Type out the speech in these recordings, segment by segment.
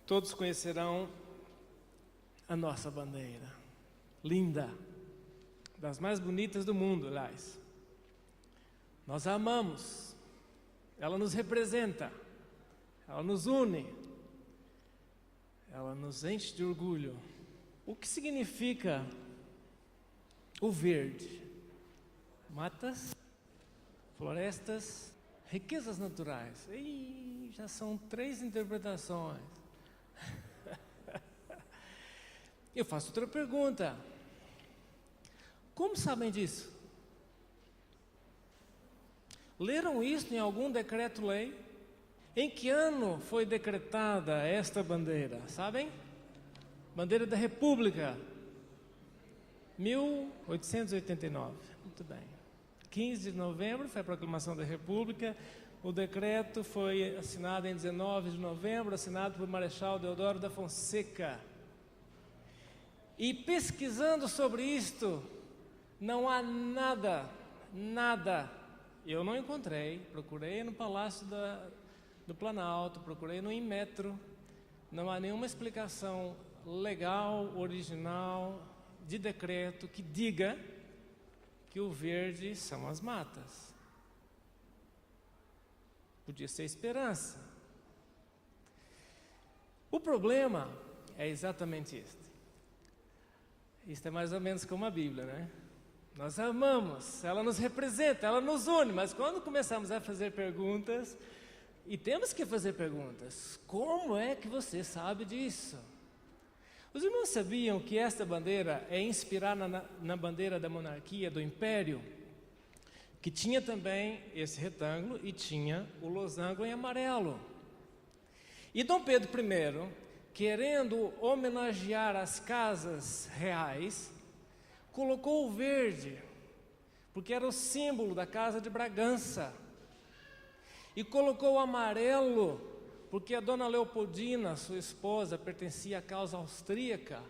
Todos conhecerão a nossa bandeira, linda, das mais bonitas do mundo, aliás. Nós a amamos, ela nos representa, ela nos une, ela nos enche de orgulho. O que significa o verde? Matas, florestas, riquezas naturais. Ih, já são 3 interpretações. Eu faço outra pergunta. Como sabem disso? Leram isso em algum decreto-lei? Em que ano foi decretada esta bandeira? Sabem? Bandeira da República. 1889. Muito bem. 15 de novembro foi a proclamação da República. O decreto foi assinado em 19 de novembro, assinado por Marechal Deodoro da Fonseca. E pesquisando sobre isto, não há nada, eu não encontrei, procurei no Palácio do Planalto, procurei no Inmetro, não há nenhuma explicação legal, original, de decreto que diga que o verde são as matas. Podia ser esperança. O problema é exatamente este. Isto é mais ou menos como a Bíblia, né? Nós amamos, ela nos representa, ela nos une, mas quando começamos a fazer perguntas, e temos que fazer perguntas, como é que você sabe disso? Os irmãos sabiam que esta bandeira é inspirada na bandeira da monarquia, do império, que tinha também esse retângulo e tinha o losango em amarelo. E Dom Pedro I, querendo homenagear as casas reais, colocou o verde, porque era o símbolo da casa de Bragança, e colocou o amarelo, porque a dona Leopoldina, sua esposa, pertencia à causa austríaca,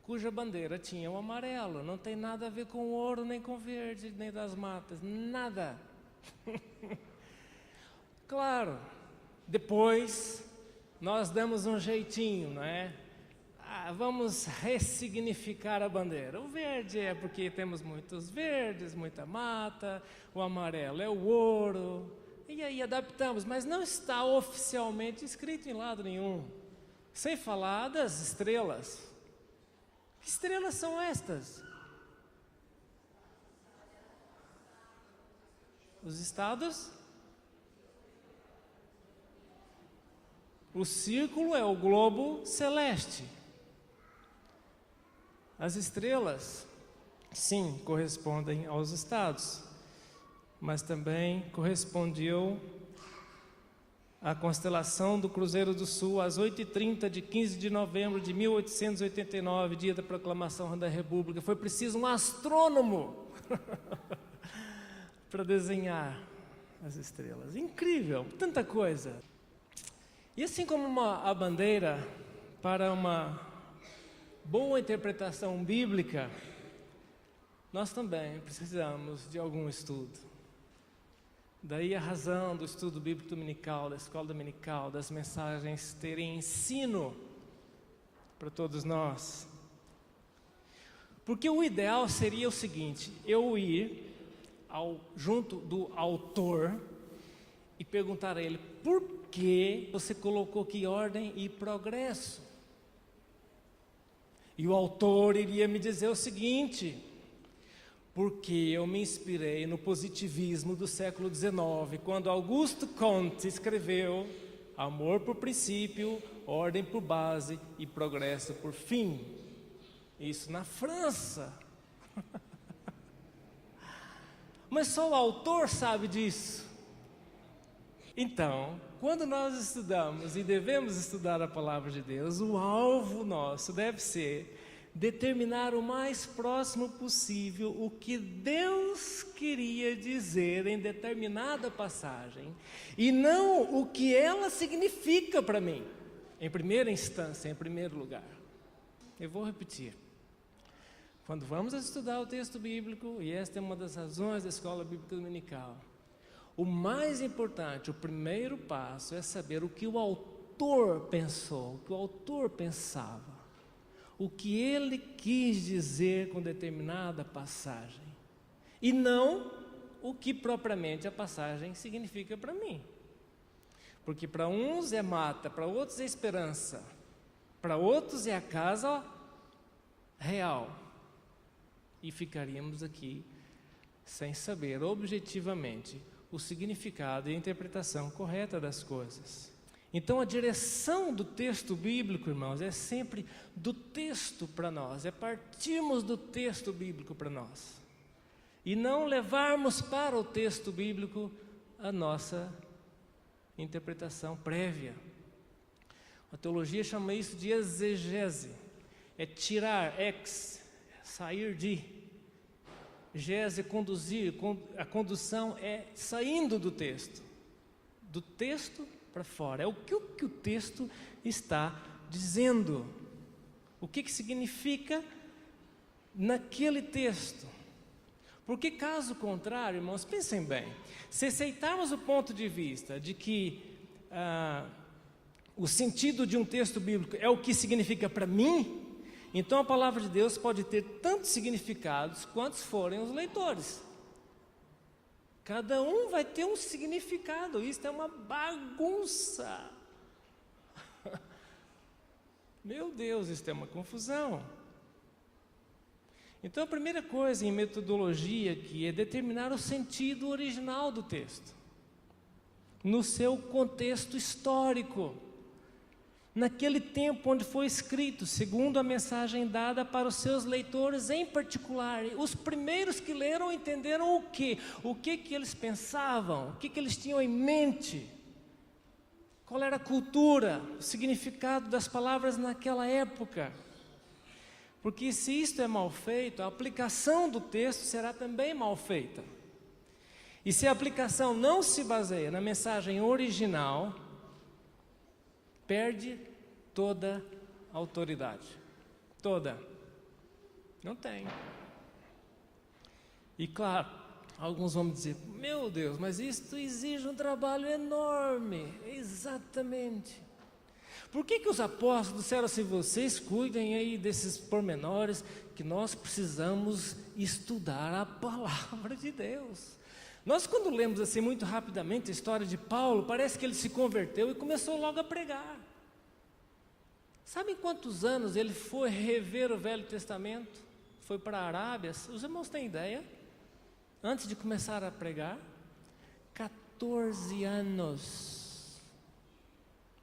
cuja bandeira tinha o amarelo. Não tem nada a ver com ouro, nem com verde, nem das matas, nada. Claro, depois nós damos um jeitinho, não é? Vamos ressignificar a bandeira. O verde é porque temos muitos verdes, muita mata, o amarelo é o ouro, e aí adaptamos, mas não está oficialmente escrito em lado nenhum. Sem falar das estrelas. Que estrelas são estas? Os estados? O círculo é o globo celeste. As estrelas, sim, correspondem aos estados, mas também correspondiam à constelação do Cruzeiro do Sul, às 8h30 de 15 de novembro de 1889, dia da proclamação da República. Foi preciso um astrônomo para desenhar as estrelas. Incrível, tanta coisa. E assim como a bandeira, para uma boa interpretação bíblica, nós também precisamos de algum estudo. Daí a razão do estudo bíblico dominical, da escola dominical, das mensagens terem ensino para todos nós. Porque o ideal seria o seguinte: eu ir junto do autor e perguntar a ele: por que você colocou aqui ordem e progresso? E o autor iria me dizer o seguinte: porque eu me inspirei no positivismo do século XIX, quando Auguste Comte escreveu amor por princípio, ordem por base e progresso por fim. Isso na França. Mas só o autor sabe disso. Então, quando nós estudamos e devemos estudar a palavra de Deus, o alvo nosso deve ser determinar o mais próximo possível o que Deus queria dizer em determinada passagem, e não o que ela significa para mim, em primeira instância, em primeiro lugar. Eu vou repetir. Quando vamos estudar o texto bíblico, e esta é uma das razões da escola bíblica dominical, o mais importante, o primeiro passo é saber o que o autor autor pensou, o que o autor pensava, o que ele quis dizer com determinada passagem, e não o que propriamente a passagem significa para mim. Porque para uns é mata, para outros é esperança, para outros é a casa real. E ficaríamos aqui sem saber objetivamente o significado e a interpretação correta das coisas. Então a direção do texto bíblico, irmãos, é sempre do texto para nós, é partirmos do texto bíblico para nós, e não levarmos para o texto bíblico a nossa interpretação prévia. A teologia chama isso de exegese, é tirar, sair de. Gese, conduzir, a condução é saindo do texto para fora, é o que o texto está dizendo, o que significa naquele texto. Porque caso contrário, irmãos, pensem bem, se aceitarmos o ponto de vista de que o sentido de um texto bíblico é o que significa para mim, então a palavra de Deus pode ter tantos significados quantos forem os leitores. Cada um vai ter um significado, isso é uma bagunça. Meu Deus, isso é uma confusão. Então a primeira coisa em metodologia aqui é determinar o sentido original do texto, no seu contexto histórico, naquele tempo onde foi escrito, segundo a mensagem dada para os seus leitores em particular. Os primeiros que leram entenderam o quê? O que eles pensavam, o que eles tinham em mente, qual era a cultura, o significado das palavras naquela época. Porque se isto é mal feito, a aplicação do texto será também mal feita. E se a aplicação não se baseia na mensagem original, perde toda a autoridade. Toda. Não tem. E claro, alguns vão dizer, meu Deus, mas isto exige um trabalho enorme. Exatamente. Por que os apóstolos disseram assim, vocês cuidem aí desses pormenores, que nós precisamos estudar a palavra de Deus. Nós quando lemos assim muito rapidamente a história de Paulo, parece que ele se converteu e começou logo a pregar. Sabem quantos anos ele foi rever o Velho Testamento? Foi para a Arábia, os irmãos têm ideia? Antes de começar a pregar? 14 anos,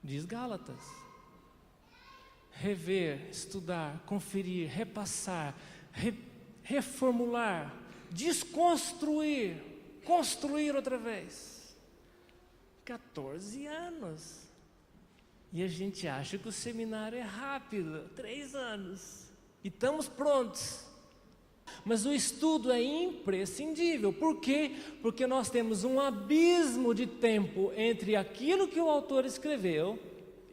diz Gálatas. Rever, estudar, conferir, repassar, reformular, desconstruir, construir outra vez. 14 anos. E a gente acha que o seminário é rápido, 3 anos. E estamos prontos. Mas o estudo é imprescindível. Por quê? Porque nós temos um abismo de tempo entre aquilo que o autor escreveu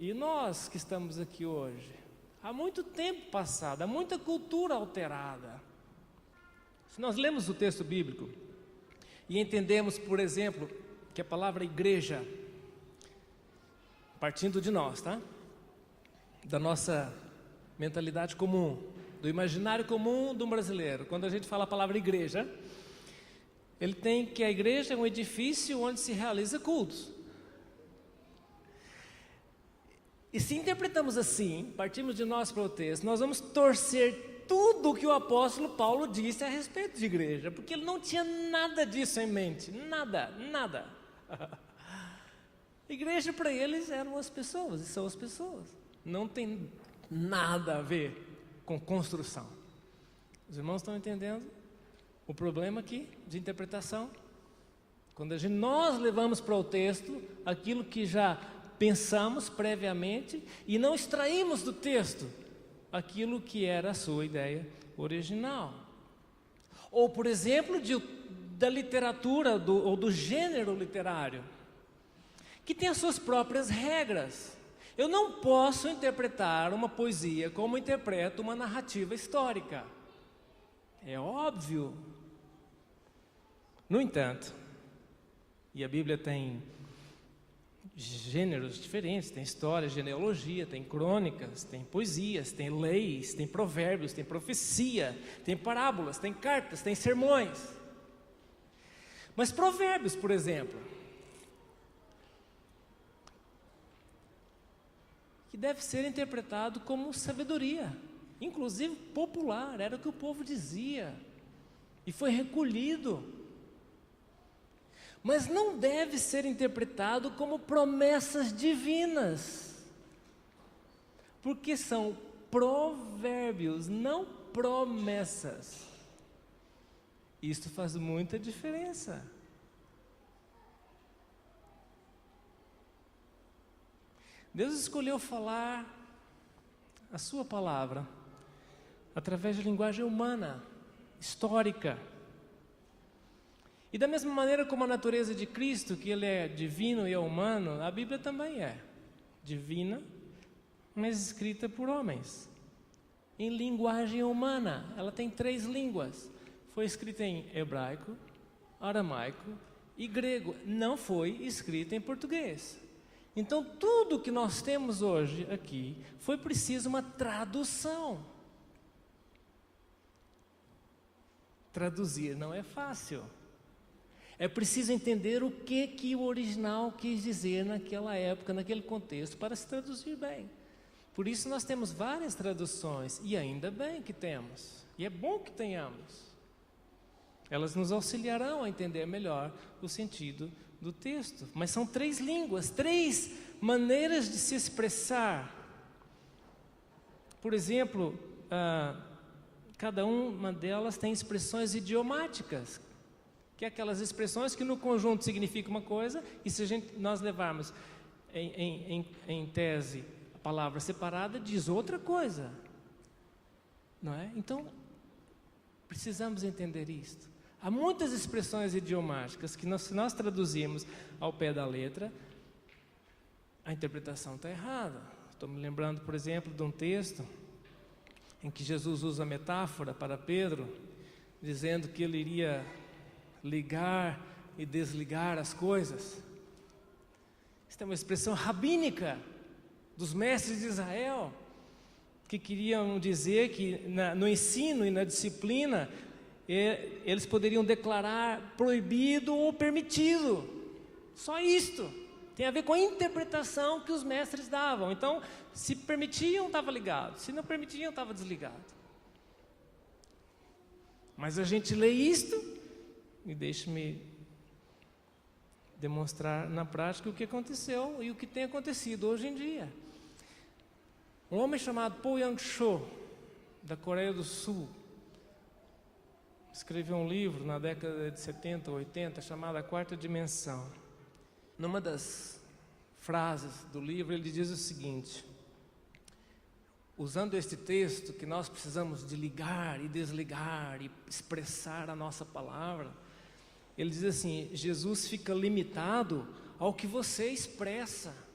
e nós que estamos aqui hoje. Há muito tempo passado, há muita cultura alterada. Se nós lemos o texto bíblico e entendemos, por exemplo, que a palavra igreja, partindo de nós, tá? Da nossa mentalidade comum, do imaginário comum do brasileiro, quando a gente fala a palavra igreja, ele tem que a igreja é um edifício onde se realiza cultos. E se interpretamos assim, partimos de nós para o texto, nós vamos torcer tudo o que o apóstolo Paulo disse a respeito de igreja, porque ele não tinha nada disso em mente, nada. Igreja para eles eram as pessoas, e são as pessoas, não tem nada a ver com construção. Os irmãos estão entendendo o problema aqui de interpretação? Quando nós levamos para o texto aquilo que já pensamos previamente e não extraímos do texto aquilo que era a sua ideia original. Ou, por exemplo, da literatura ou do gênero literário, que tem as suas próprias regras. Eu não posso interpretar uma poesia como interpreto uma narrativa histórica. É óbvio. No entanto, e a Bíblia tem gêneros diferentes, tem história, genealogia, tem crônicas, tem poesias, tem leis, tem provérbios, tem profecia, tem parábolas, tem cartas, tem sermões. Mas provérbios, por exemplo, que deve ser interpretado como sabedoria, inclusive popular, era o que o povo dizia, e foi recolhido. Mas não deve ser interpretado como promessas divinas, porque são provérbios, não promessas. Isto faz muita diferença. Deus escolheu falar a sua palavra através de linguagem humana, histórica. E da mesma maneira como a natureza de Cristo, que Ele é divino e é humano, a Bíblia também é divina, mas escrita por homens, em linguagem humana. Ela tem 3 línguas. Foi escrita em hebraico, aramaico e grego. Não foi escrita em português. Então tudo que nós temos hoje aqui, foi preciso uma tradução. Traduzir não é fácil. É preciso entender o que o original quis dizer naquela época, naquele contexto, para se traduzir bem. Por isso nós temos várias traduções, e ainda bem que temos, e é bom que tenhamos. Elas nos auxiliarão a entender melhor o sentido do texto. Mas são 3 línguas, 3 maneiras de se expressar. Por exemplo, cada uma delas tem expressões idiomáticas, que é aquelas expressões que no conjunto significam uma coisa, e se nós levarmos em tese a palavra separada, diz outra coisa, não é? Então, precisamos entender isto. Há muitas expressões idiomáticas que se nós traduzirmos ao pé da letra, a interpretação está errada. Estou me lembrando, por exemplo, de um texto em que Jesus usa a metáfora para Pedro, dizendo que ele iria ligar e desligar as coisas. Esta é uma expressão rabínica dos mestres de Israel, que queriam dizer que no ensino e na disciplina eles poderiam declarar proibido ou permitido. Só isto tem a ver com a interpretação que os mestres davam. Então, se permitiam, estava ligado, se não permitiam, estava desligado. Mas a gente lê isto, e deixe-me demonstrar na prática o que aconteceu e o que tem acontecido hoje em dia. Um homem chamado Paul Yang-cho, da Coreia do Sul, escreveu um livro na década de 70 ou 80 chamado A Quarta Dimensão. Numa das frases do livro ele diz o seguinte: usando este texto que nós precisamos de ligar e desligar e expressar a nossa palavra, ele diz assim: Jesus fica limitado ao que você expressa.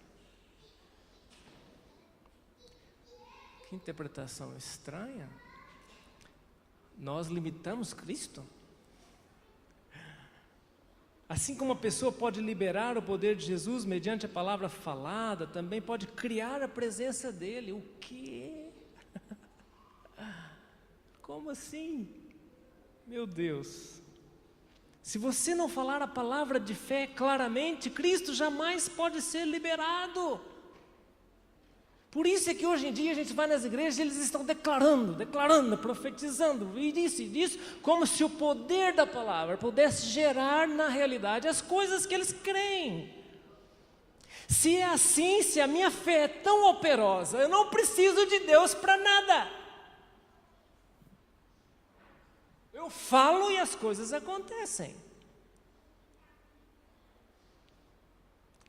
Que interpretação estranha. Nós limitamos Cristo? Assim como uma pessoa pode liberar o poder de Jesus mediante a palavra falada, também pode criar a presença dele. O quê? Como assim? Meu Deus. Se você não falar a palavra de fé claramente, Cristo jamais pode ser liberado. Por isso é que hoje em dia a gente vai nas igrejas e eles estão declarando, profetizando, e disso, como se o poder da palavra pudesse gerar na realidade as coisas que eles creem. Se é assim, se a minha fé é tão operosa, eu não preciso de Deus para nada. Eu falo e as coisas acontecem.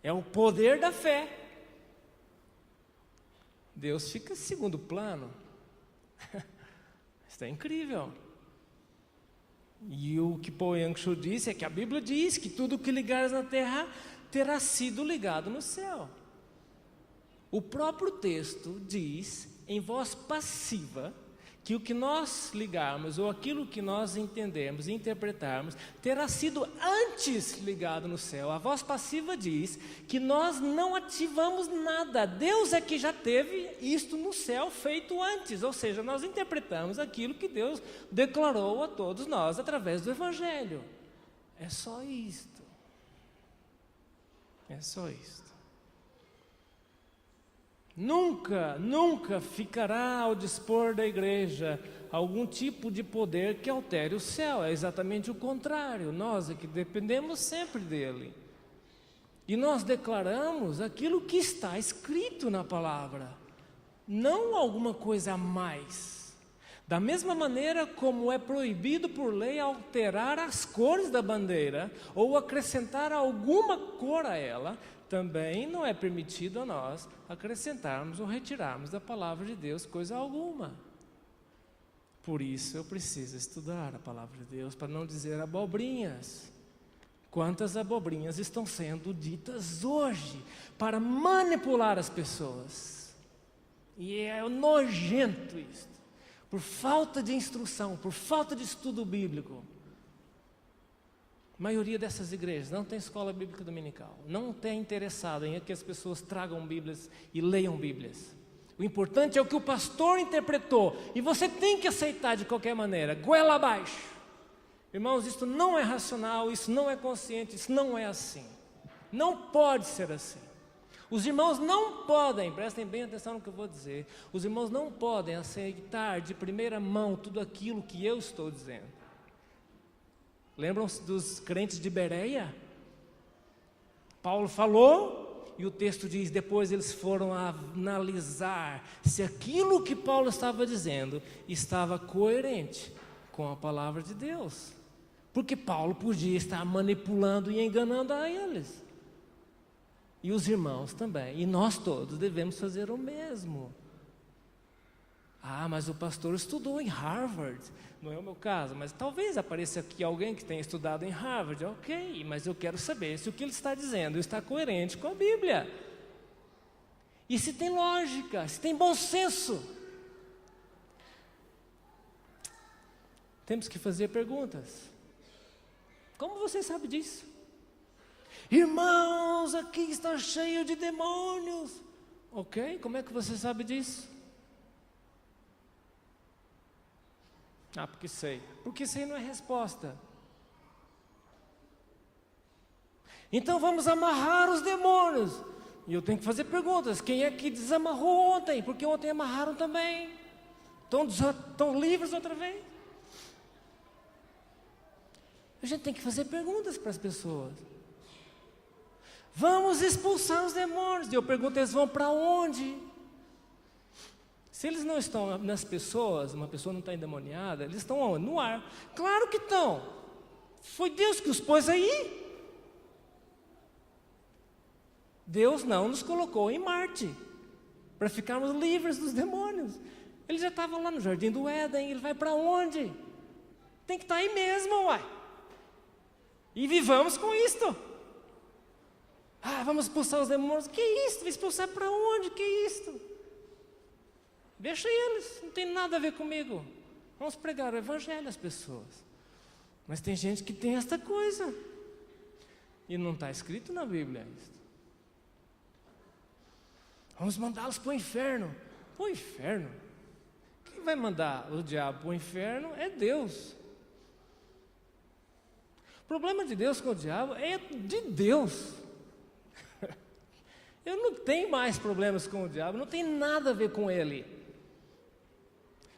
É o poder da fé. Deus fica em segundo plano. Isso é incrível. E o que Paul Yang-cho disse é que a Bíblia diz que tudo que ligares na terra terá sido ligado no céu. O próprio texto diz, em voz passiva, que o que nós ligarmos, ou aquilo que nós entendermos e interpretarmos, terá sido antes ligado no céu. A voz passiva diz que nós não ativamos nada. Deus é que já teve isto no céu feito antes. Ou seja, nós interpretamos aquilo que Deus declarou a todos nós através do Evangelho. É só isto. É só isto. Nunca ficará ao dispor da igreja algum tipo de poder que altere o céu. É exatamente o contrário. Nós é que dependemos sempre dele. E nós declaramos aquilo que está escrito na palavra, não alguma coisa a mais. Da mesma maneira como é proibido por lei alterar as cores da bandeira ou acrescentar alguma cor a ela, também não é permitido a nós acrescentarmos ou retirarmos da palavra de Deus coisa alguma. Por isso eu preciso estudar a palavra de Deus para não dizer abobrinhas. Quantas abobrinhas estão sendo ditas hoje para manipular as pessoas? E é nojento isso. Por falta de instrução, por falta de estudo bíblico. A maioria dessas igrejas não tem escola bíblica dominical, não tem interessado em que as pessoas tragam Bíblias e leiam Bíblias. O importante é o que o pastor interpretou, e você tem que aceitar de qualquer maneira, goela abaixo. Irmãos, isso não é racional, isso não é consciente, isso não é assim. Não pode ser assim. Os irmãos não podem, prestem bem atenção no que eu vou dizer, os irmãos não podem aceitar de primeira mão tudo aquilo que eu estou dizendo. Lembram-se dos crentes de Bereia? Paulo falou, e o texto diz, depois eles foram analisar se aquilo que Paulo estava dizendo estava coerente com a palavra de Deus. Porque Paulo podia estar manipulando e enganando a eles. E os irmãos também, e nós todos devemos fazer o mesmo. Ah, mas o pastor estudou em Harvard. Não é o meu caso, mas talvez apareça aqui alguém que tenha estudado em Harvard. Ok, mas eu quero saber se o que ele está dizendo está coerente com a Bíblia. E se tem lógica, se tem bom senso. Temos que fazer perguntas. Como você sabe disso? Irmãos, aqui está cheio de demônios. Ok, como é que você sabe disso? Ah, porque sei. Porque sei não é resposta. Então vamos amarrar os demônios. E eu tenho que fazer perguntas. Quem é que desamarrou ontem? Porque ontem amarraram também. Estão livres outra vez? A gente tem que fazer perguntas para as pessoas. Vamos expulsar os demônios. E eu pergunto, eles vão para onde? Se eles não estão nas pessoas, uma pessoa não está endemoniada, eles estão onde? No ar. Claro que estão. Foi Deus que os pôs aí. Deus não nos colocou em Marte para ficarmos livres dos demônios. Eles já estavam lá no Jardim do Éden. Ele vai para onde? Tem que estar aí mesmo, uai. E vivamos com isto. Ah, vamos expulsar os demônios. Que isto? Vai expulsar para onde? Que isto? Deixa eles, não tem nada a ver comigo. Vamos pregar o evangelho às pessoas. Mas tem gente que tem esta coisa. E não está escrito na Bíblia isso. Vamos mandá-los para o inferno. Para o inferno? Quem vai mandar o diabo para o inferno é Deus. O problema de Deus com o diabo é de Deus. Eu não tenho mais problemas com o diabo, não tem nada a ver com ele.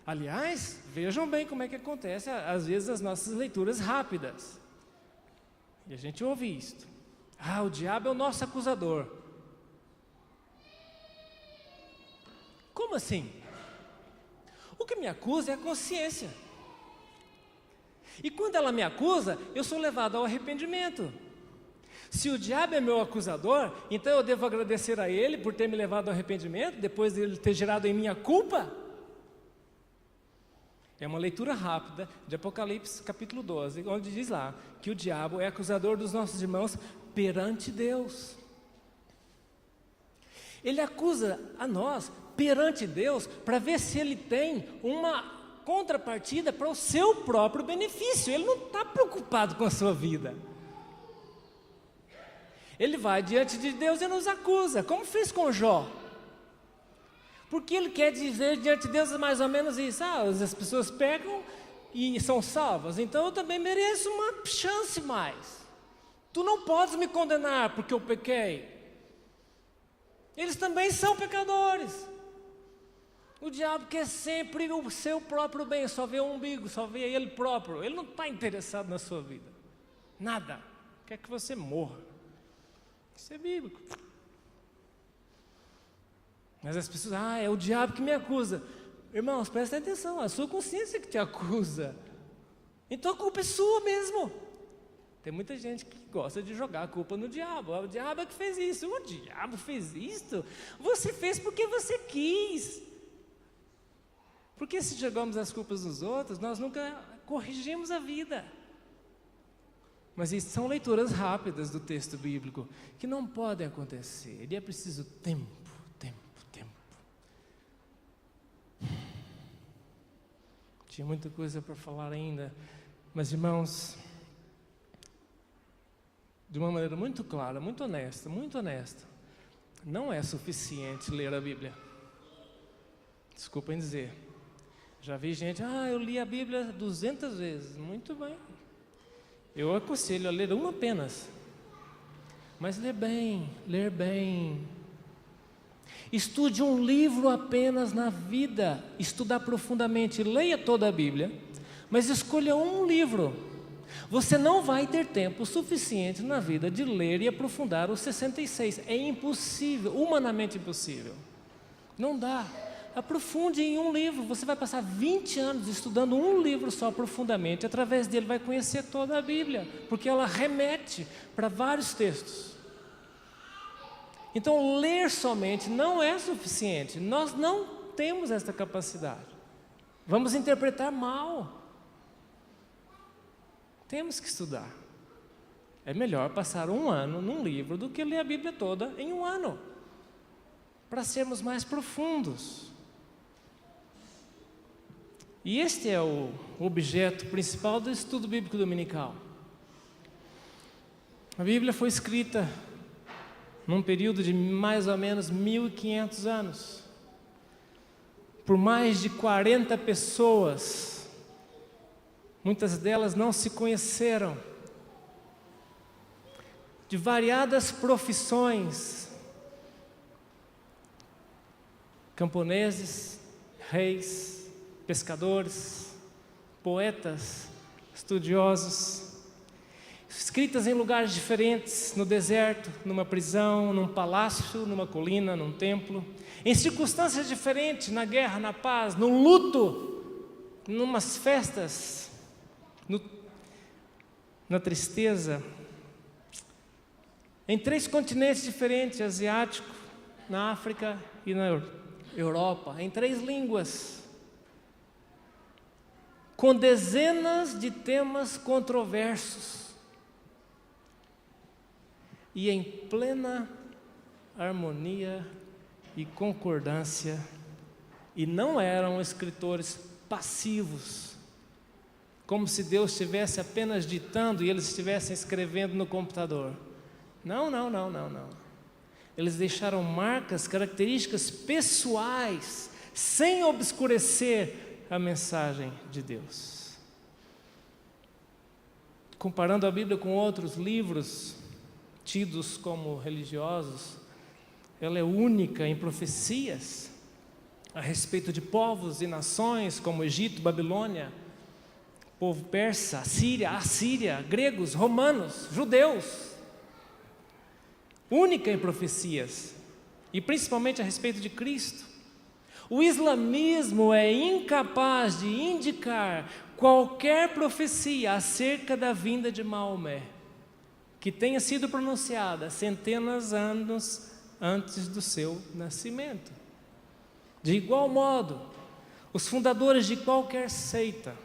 Aliás, vejam bem como é que acontece, às vezes, as nossas leituras rápidas. E a gente ouve isto. Ah, o diabo é o nosso acusador. Como assim? O que me acusa é a consciência. E quando ela me acusa, eu sou levado ao arrependimento. Se o diabo é meu acusador, então eu devo agradecer a ele por ter me levado ao arrependimento, depois de ele ter gerado em mim a culpa? É uma leitura rápida de Apocalipse capítulo 12, onde diz lá que o diabo é acusador dos nossos irmãos perante Deus. Ele acusa a nós perante Deus para ver se ele tem contrapartida para o seu próprio benefício. Ele não está preocupado com a sua vida. Ele vai diante de Deus e nos acusa, como fez com Jó. Porque ele quer dizer diante de Deus mais ou menos isso: as pessoas pecam e são salvas, então eu também mereço uma chance mais. Tu não podes me condenar porque eu pequei. Eles também são pecadores. O diabo quer sempre o seu próprio bem, só vê o umbigo, só vê ele próprio. Ele não está interessado na sua vida, nada. Quer que você morra. Isso é bíblico. Mas as pessoas, é o diabo que me acusa. Irmãos, prestem atenção, é a sua consciência que te acusa. Então a culpa é sua mesmo. Tem muita gente que gosta de jogar a culpa no diabo. O diabo é que fez isso. O diabo fez isso? Você fez porque você quis. Porque se jogamos as culpas nos outros, nós nunca corrigimos a vida. Mas isso são leituras rápidas do texto bíblico que não podem acontecer. E é preciso tempo. Tinha muita coisa para falar ainda, mas irmãos, de uma maneira muito clara, muito honesta, não é suficiente ler a Bíblia. Desculpem dizer. Já vi gente, eu li a Bíblia 200 vezes. Muito bem. Eu aconselho a ler uma apenas. Mas ler bem. Estude um livro apenas na vida. Estudar profundamente. Leia toda a Bíblia, mas escolha um livro. Você não vai ter tempo suficiente na vida de ler e aprofundar os 66. É impossível, humanamente impossível. Não dá. Aprofunde em um livro. Você vai passar 20 anos estudando um livro só profundamente. Através dele vai conhecer toda a Bíblia, porque ela remete para vários textos. Então, ler somente não é suficiente. Nós não temos esta capacidade. Vamos interpretar mal. Temos que estudar. É melhor passar um ano num livro do que ler a Bíblia toda em um ano, para sermos mais profundos. E este é o objeto principal do estudo bíblico dominical. A Bíblia foi escrita num período de mais ou menos 1500 anos, por mais de 40 pessoas. Muitas delas não se conheceram, de variadas profissões: camponeses, reis, pescadores, poetas, estudiosos, escritas em lugares diferentes, no deserto, numa prisão, num palácio, numa colina, num templo, em circunstâncias diferentes, na guerra, na paz, no luto, numas festas, na tristeza, em 3 continentes diferentes: asiático, na África e na Europa, em 3 línguas, com dezenas de temas controversos e em plena harmonia e concordância. E não eram escritores passivos, como se Deus estivesse apenas ditando e eles estivessem escrevendo no computador. Não. Eles deixaram marcas, características pessoais, sem obscurecer a mensagem de Deus. Comparando a Bíblia com outros livros tidos como religiosos, ela é única em profecias a respeito de povos e nações como Egito, Babilônia, povo persa, Assíria, gregos, romanos, judeus. Única em profecias, e principalmente a respeito de Cristo. O islamismo é incapaz de indicar qualquer profecia acerca da vinda de Maomé que tenha sido pronunciada centenas de anos antes do seu nascimento. De igual modo, os fundadores de qualquer seita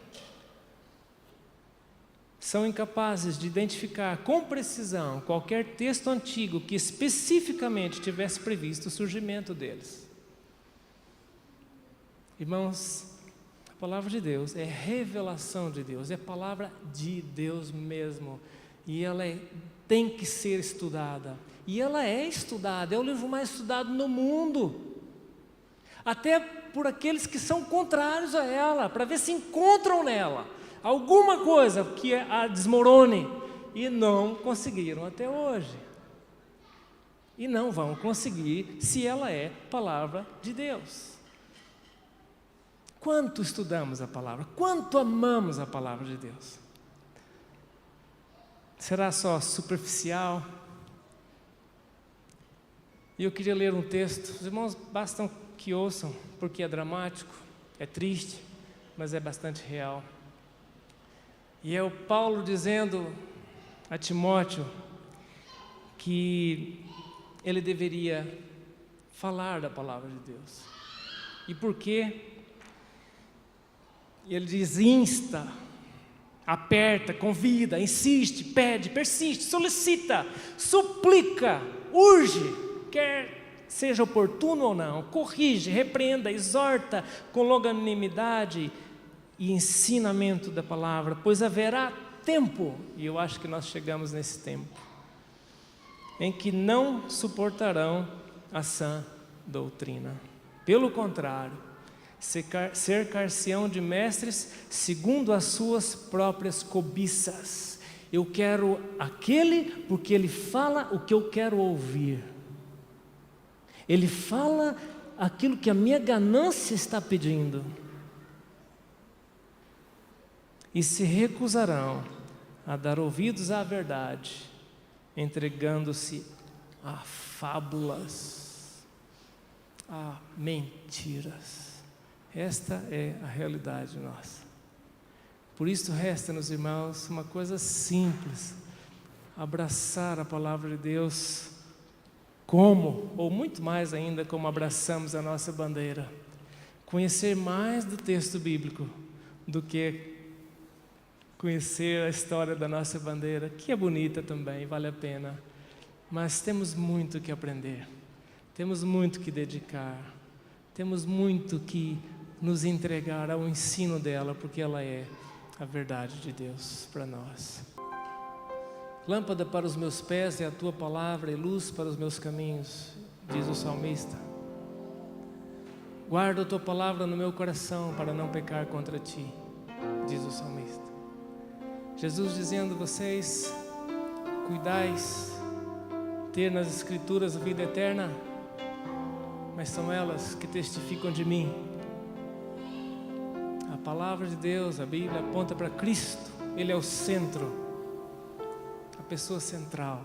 são incapazes de identificar com precisão qualquer texto antigo que especificamente tivesse previsto o surgimento deles. Irmãos, a palavra de Deus é revelação de Deus, é palavra de Deus mesmo. E ela tem que ser estudada. E ela é estudada, é o livro mais estudado no mundo. Até por aqueles que são contrários a ela, para ver se encontram nela alguma coisa que a desmorone. E não conseguiram até hoje. E não vão conseguir se ela é palavra de Deus. Quanto estudamos a palavra? Quanto amamos a palavra de Deus? Será só superficial? E eu queria ler um texto. Os irmãos bastam que ouçam, porque é dramático, é triste, mas é bastante real. E é o Paulo dizendo a Timóteo que ele deveria falar da palavra de Deus. E por quê? Ele diz: insta, aperta, convida, insiste, pede, persiste, solicita, suplica, urge, quer seja oportuno ou não, corrige, repreenda, exorta com longanimidade e ensinamento da palavra, pois haverá tempo, e eu acho que nós chegamos nesse tempo, em que não suportarão a sã doutrina. Pelo contrário, cercar-se-ão de mestres segundo as suas próprias cobiças. Eu quero aquele porque ele fala o que eu quero ouvir. Ele fala aquilo que a minha ganância está pedindo. E se recusarão a dar ouvidos à verdade, entregando-se a fábulas, a mentiras. Esta é a realidade nossa. Por isso resta-nos, irmãos, uma coisa simples: abraçar a palavra de Deus como, ou muito mais ainda, como abraçamos a nossa bandeira. Conhecer mais do texto bíblico do que conhecer a história da nossa bandeira, que é bonita também, vale a pena. Mas temos muito que aprender, temos muito que dedicar, temos muito que nos entregar ao ensino dela, porque ela é a verdade de Deus para nós. Lâmpada para os meus pés é a tua palavra e luz para os meus caminhos, diz o salmista. Guarda a tua palavra no meu coração para não pecar contra ti, diz o salmista. Jesus dizendo: vocês cuidais ter nas escrituras a vida eterna, mas são elas que testificam de mim. A palavra de Deus, a Bíblia, aponta para Cristo. Ele é o centro, a pessoa central.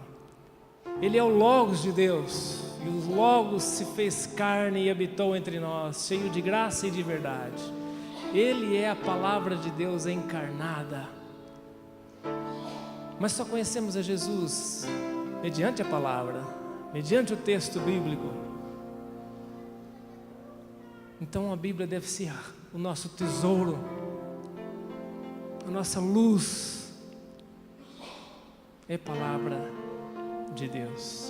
Ele é o Logos de Deus, e o Logos se fez carne e habitou entre nós, cheio de graça e de verdade. Ele é a palavra de Deus encarnada. Mas só conhecemos a Jesus mediante a palavra, mediante o texto bíblico. Então a Bíblia deve ser o nosso tesouro, a nossa luz, é palavra de Deus.